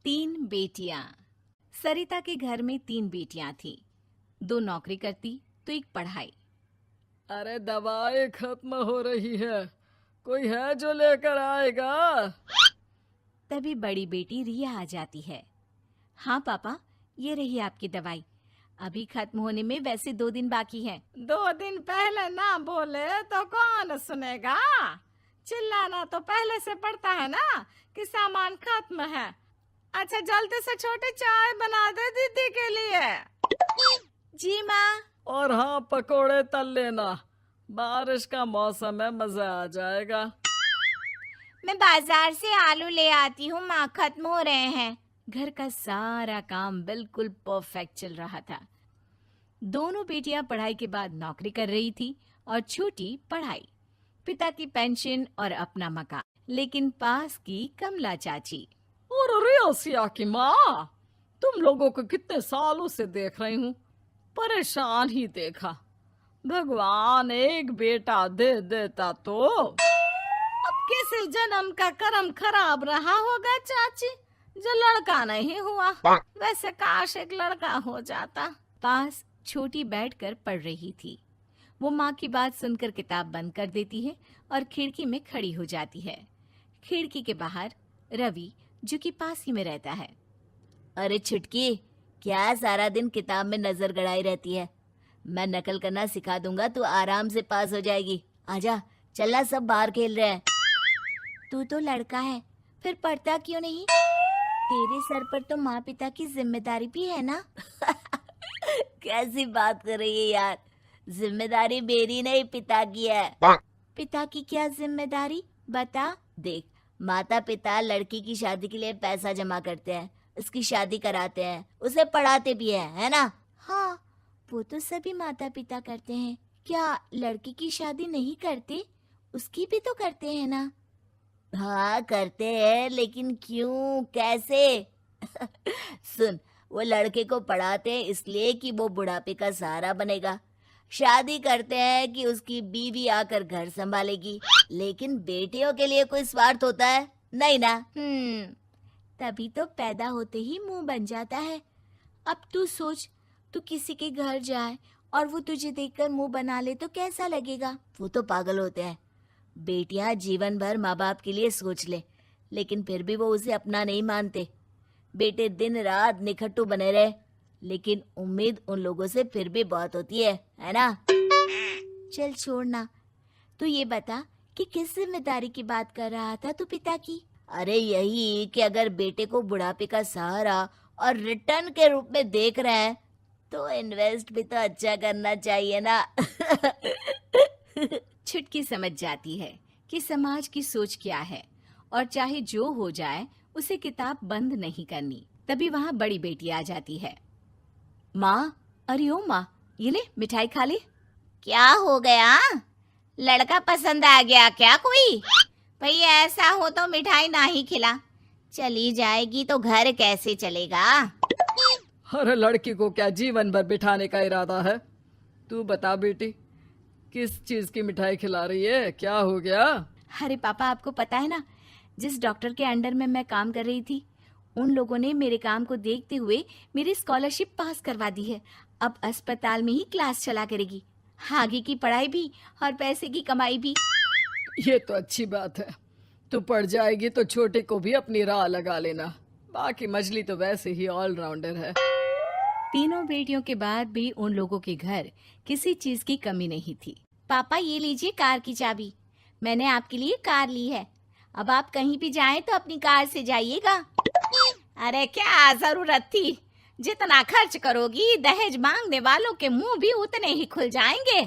तीन बेटियां। सरिता के घर में तीन बेटियां थीं। दो नौकरी करती तो एक पढ़ाई। अरे दवाई खत्म हो रही है, कोई है जो लेकर आएगा? तभी बड़ी बेटी रिया आ जाती है। हाँ पापा, ये रही आपकी दवाई। अभी खत्म होने में वैसे 2 दिन बाकी है। 2 दिन पहले ना बोले तो कौन सुनेगा? चिल्लाना तो पहले से पड़ता है ना कि सामान खत्म है। अच्छा जल्दी से छोटी चाय बना दे दीदी के लिए। जी माँ। और हाँ, पकोड़े तल लेना, बारिश का मौसम है, मजा आ जाएगा। मैं बाजार से आलू ले आती हूँ माँ, खत्म हो रहे हैं। घर का सारा काम बिल्कुल परफेक्ट चल रहा था। दोनों बेटियां पढ़ाई के बाद नौकरी कर रही थी और छोटी पढ़ाई, पिता की पेंशन और अपना मकान। लेकिन पास की कमला चाची। और रियासिया की माँ, तुम लोगों को कितने सालों से देख रही हूँ, परेशान ही देखा। भगवान एक बेटा दे देता तो। अब किसी जन्म का कर्म खराब रहा होगा चाची, जो लड़का नहीं हुआ। वैसे काश एक लड़का हो जाता। पास छोटी बैठकर पढ़ रही थी। वो माँ की बात सुनकर किताब बंद कर देती है और खिड़की में खड़ी हो जाती है। खिड़की के बाहर रवि, जो कि पास ही में रहता है। अरे छुटकी, क्या सारा दिन किताब में नजर गड़ाई रहती है? मैं नकल करना सिखा दूंगा, तू आराम से पास हो जाएगी। आजा, चलना, सब बाहर खेल रहे हैं। तू तो लड़का है, फिर पढ़ता क्यों नहीं? तेरे सर पर तो माँ पिता की जिम्मेदारी भी है ना। कैसी बात कर रही है यार? जिम्मेदारी मेरी नहीं, पिता की है। पिता की क्या जिम्मेदारी, बता। देख, माता पिता लड़की की शादी के लिए पैसा जमा करते हैं, उसकी शादी कराते हैं, उसे पढ़ाते भी है ना? हाँ, वो तो सभी माता पिता करते हैं। क्या लड़की की शादी नहीं करते? उसकी भी तो करते हैं ना। हाँ करते हैं, लेकिन क्यों, कैसे? सुन, वो लड़के को पढ़ाते हैं इसलिए कि वो बुढ़ापे का सहारा बनेगा। शादी करते हैं कि उसकी बीवी आकर घर संभालेगी। लेकिन बेटियों के लिए कोई स्वार्थ होता है? नहीं ना। तभी तो पैदा होते ही मुंह बन जाता है। अब तू सोच, तू किसी के घर जाए और वो तुझे देखकर मुंह बना ले तो कैसा लगेगा? वो तो पागल होते हैं। बेटियां जीवन भर माँ बाप के लिए सोच ले, लेकिन फिर भी वो उसे अपना नहीं मानते। बेटे दिन रात निखट्टू बने रहे, लेकिन उम्मीद उन लोगों से फिर भी बहुत होती है ना? चल छोड़ना, तू ये बता कि किस जिम्मेदारी की बात कर रहा था तू पिता की? अरे यही कि अगर बेटे को बुढ़ापे का सहारा और रिटर्न के रूप में देख रहे हैं तो इन्वेस्ट भी तो अच्छा करना चाहिए ना। छुटकी समझ जाती है कि समाज की सोच क्या है और चाहे जो हो जाए उसे किताब बंद नहीं करनी। तभी वहाँ बड़ी बेटी आ जाती है। माँ, अरे ओ माँ, ये ले मिठाई खा ले। क्या हो गया? लड़का पसंद आ गया क्या कोई? भाई ऐसा हो तो मिठाई ना ही खिला, चली जाएगी तो घर कैसे चलेगा? अरे लड़की को क्या जीवन भर बिठाने का इरादा है? तू बता बेटी, किस चीज की मिठाई खिला रही है? क्या हो गया? अरे पापा, आपको पता है ना, जिस डॉक्टर के अंडर में मैं काम कर रही थी, उन लोगों ने मेरे काम को देखते हुए मेरी स्कॉलरशिप पास करवा दी है। अब अस्पताल में ही क्लास चला करेगी, आगे की पढ़ाई भी और पैसे की कमाई भी। ये तो अच्छी बात है। तू पढ़ जाएगी तो छोटे को भी अपनी राह लगा लेना। बाकी मछली तो वैसे ही ऑलराउंडर है। तीनों बेटियों के बाद भी उन लोगों के घर किसी चीज की कमी नहीं थी। पापा, ये लीजिए कार की चाबी, मैंने आपके लिए कार ली है। अब आप कहीं भी जाएं तो अपनी कार से जाइएगा। अरे क्या जरूरत थी? जितना खर्च करोगी दहेज मांगने वालों के मुंह भी उतने ही खुल जाएंगे।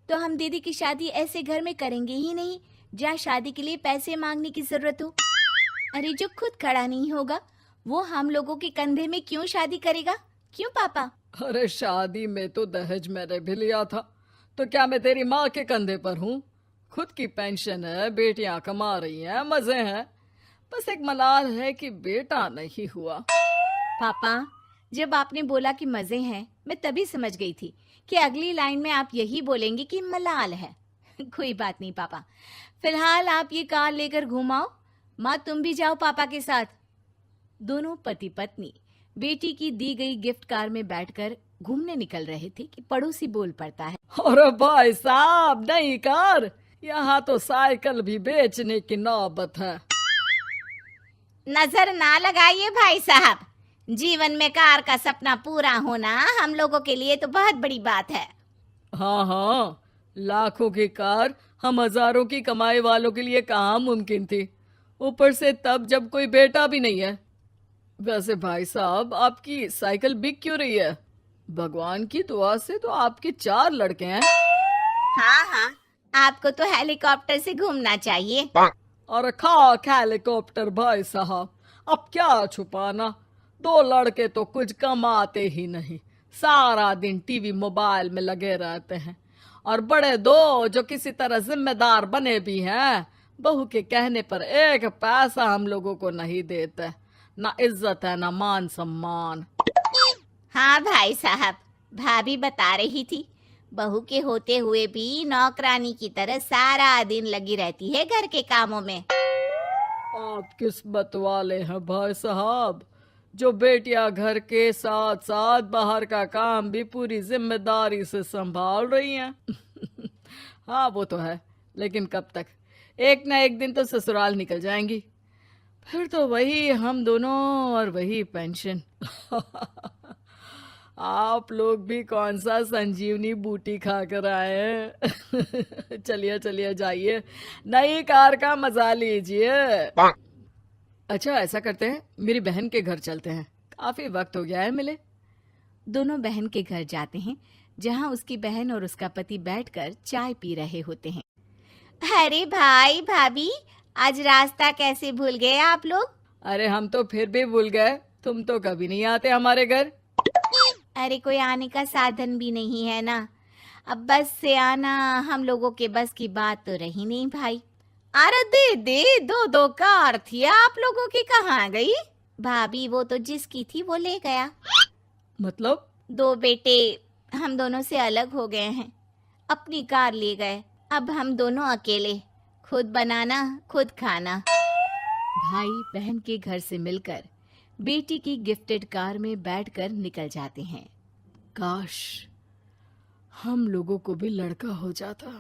तो हम दीदी की शादी ऐसे घर में करेंगे ही नहीं जहाँ शादी के लिए पैसे मांगने की जरूरत हो। अरे जो खुद खड़ा नहीं होगा वो हम लोगों के कंधे में क्यों शादी करेगा? क्यों पापा? अरे शादी में तो दहेज मैंने भी लिया था, तो क्या मैं तेरी माँ के कंधे पर हूँ? खुद की पेंशन है, बेटियां कमा रही हैं, मजे हैं। बस एक मलाल है कि बेटा नहीं हुआ। पापा, जब आपने बोला कि मजे हैं, मैं तभी समझ गई थी कि अगली लाइन में आप यही बोलेंगे कि मलाल है। कोई बात नहीं पापा, फिलहाल आप ये कार लेकर घुमाओ। माँ, तुम भी जाओ पापा के साथ। दोनों पति पत्नी बेटी की दी गई गिफ्ट कार में बैठकर घूमने निकल रहे थे कि पड़ोसी बोल पड़ता है। अरे भाई साहब, नई कार, यहाँ तो साइकिल भी बेचने की नौबत है। नजर ना लगाइए भाई साहब, जीवन में कार का सपना पूरा होना हम लोगों के लिए तो बहुत बड़ी बात है। हाँ हाँ, लाखों की कार हम हजारों की कमाई वालों के लिए कहाँ मुमकिन थी, ऊपर से तब जब कोई बेटा भी नहीं है। वैसे भाई साहब, आपकी साइकिल बिक क्यों रही है? भगवान की दुआ से तो आपके 4 लड़के हैं। हाँ हाँ, आपको तो हेलीकॉप्टर से घूमना चाहिए। और खाक हेलीकॉप्टर भाई साहब, अब क्या छुपाना, 2 लड़के तो कुछ कमाते ही नहीं, सारा दिन टीवी मोबाइल में लगे रहते हैं। और बड़े 2 जो किसी तरह जिम्मेदार बने भी हैं, बहू के कहने पर 1 पैसा हम लोगों को नहीं देते, ना इज्जत है ना मान सम्मान। हाँ भाई साहब, भाभी बता रही थी, बहू के होते हुए भी नौकरानी की तरह सारा दिन लगी रहती है घर के कामों में। आप किस्मत वाले हैं भाई साहब, जो बेटियां घर के साथ साथ बाहर का काम भी पूरी जिम्मेदारी से संभाल रही हैं। हाँ वो तो है, लेकिन कब तक? एक ना एक दिन तो ससुराल निकल जाएंगी, फिर तो वही हम दोनों और वही पेंशन। आप लोग भी कौन सा संजीवनी बूटी खा कर आए हैं? चलिए चलिए, जाइए, नई कार का मजा लीजिए। अच्छा ऐसा करते हैं, मेरी बहन के घर चलते हैं, काफी वक्त हो गया है मिले। दोनों बहन के घर जाते हैं, जहाँ उसकी बहन और उसका पति बैठकर चाय पी रहे होते हैं। अरे भाई भाभी, आज रास्ता कैसे भूल गए आप लोग? अरे हम तो फिर भी भूल गए, तुम तो कभी नहीं आते हमारे घर। अरे कोई आने का साधन भी नहीं है ना, अब बस से आना हम लोगों के बस की बात तो रही नहीं भाई। अरे दीदी, 2 कार थी आप लोगों की, कहाँ गई? भाभी वो तो जिसकी थी वो ले गया। मतलब? 2 बेटे हम दोनों से अलग हो गए हैं, अपनी कार ले गए, अब हम दोनों अकेले, खुद बनाना खुद खाना। भाई बहन के घर से मिलकर बेटी की गिफ्टेड कार में बैठकर निकल जाते हैं। काश हम लोगों को भी लड़का हो जाता।